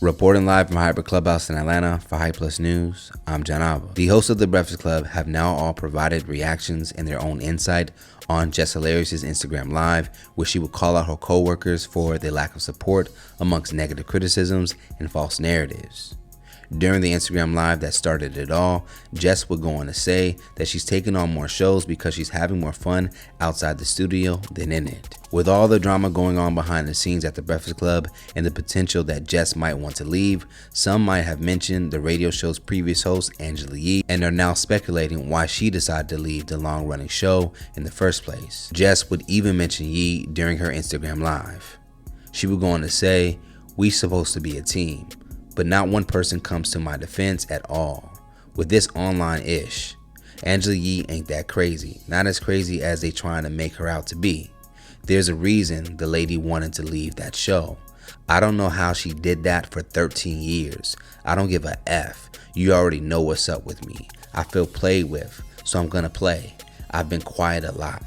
Reporting live from Hyper Clubhouse in Atlanta for Hype Plus News, I'm John. The hosts of The Breakfast Club have now all provided reactions and their own insight on Jess Hilarious's Instagram Live, where she would call out her co-workers for their lack of support amongst negative criticisms and false narratives. During the Instagram Live that started it all, Jess would go on to say that she's taking on more shows because she's having more fun outside the studio than in it. With all the drama going on behind the scenes at The Breakfast Club and the potential that Jess might want to leave, some might have mentioned the radio show's previous host, Angela Yee, and are now speculating why she decided to leave the long-running show in the first place. Jess would even mention Yee during her Instagram Live. She would go on to say, "We supposed to be a team, but not one person comes to my defense at all with this online ish. Angela Yee ain't that crazy, not as crazy as they trying to make her out to be. There's a reason the lady wanted to leave that show. I don't know how she did that for 13 years. I don't give a F. You already know what's up with me. I feel played with, so I'm gonna play. I've been quiet a lot."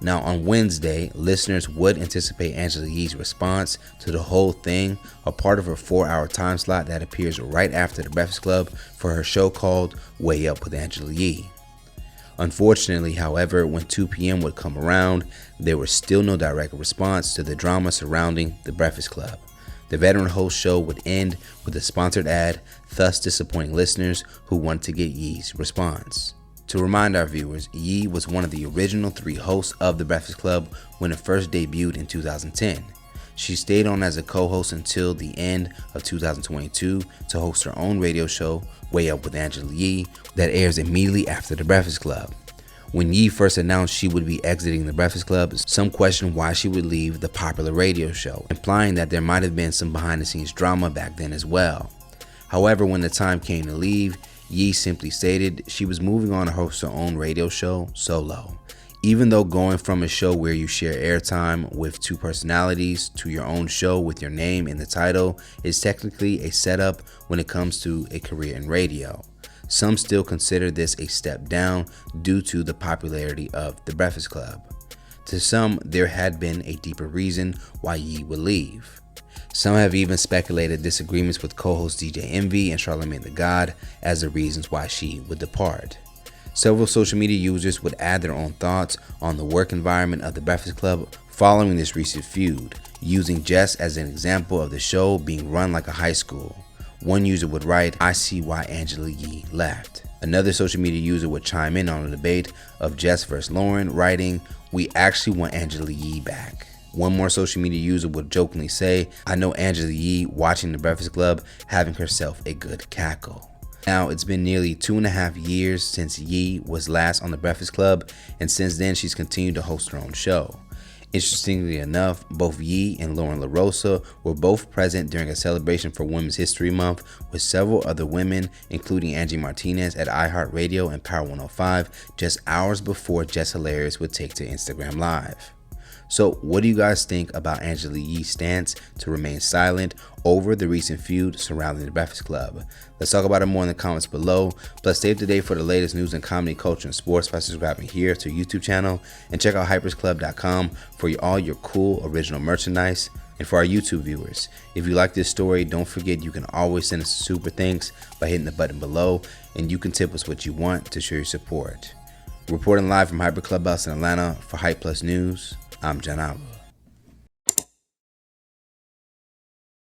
Now on Wednesday, listeners would anticipate Angela Yee's response to the whole thing, a part of her 4-hour time slot that appears right after The Breakfast Club for her show called Way Up with Angela Yee. Unfortunately, however, when 2 p.m. would come around, there was still no direct response to the drama surrounding The Breakfast Club. The veteran host show would end with a sponsored ad, thus disappointing listeners who wanted to get Yee's response. To remind our viewers, Yee was one of the original 3 hosts of The Breakfast Club when it first debuted in 2010. She stayed on as a co-host until the end of 2022 to host her own radio show, Way Up with Angela Yee, that airs immediately after The Breakfast Club. When Yee first announced she would be exiting The Breakfast Club, some questioned why she would leave the popular radio show, implying that there might have been some behind-the-scenes drama back then as well. However, when the time came to leave, Yee simply stated she was moving on to host her own radio show solo. Even though going from a show where you share airtime with 2 personalities to your own show with your name in the title is technically a setup when it comes to a career in radio, some still consider this a step down due to the popularity of The Breakfast Club. To some, there had been a deeper reason why Yee would leave. Some have even speculated disagreements with co-host DJ Envy and Charlamagne the God as the reasons why she would depart. Several social media users would add their own thoughts on the work environment of The Breakfast Club following this recent feud, using Jess as an example of the show being run like a high school. One user would write, "I see why Angela Yee left." Another social media user would chime in on the debate of Jess versus Lauren, writing, "We actually want Angela Yee back." One more social media user would jokingly say, "I know Angela Yee watching The Breakfast Club having herself a good cackle." Now, it's been nearly 2.5 years since Yee was last on The Breakfast Club, and since then she's continued to host her own show. Interestingly enough, both Yee and Lauren LaRosa were both present during a celebration for Women's History Month with several other women, including Angie Martinez at iHeartRadio and Power 105, just hours before Jess Hilarious would take to Instagram Live. So what do you guys think about Angela Yee's stance to remain silent over the recent feud surrounding The Breakfast Club? Let's talk about it more in the comments below. Plus, stay up to date for the latest news in comedy, culture, and sports by subscribing here to our YouTube channel, and check out hypersclub.com for all your cool original merchandise. And for our YouTube viewers, if you like this story, don't forget you can always send us a super thanks by hitting the button below, and you can tip us what you want to show your support. Reporting live from Hyper Clubhouse in Atlanta for Hype Plus News, I'm John.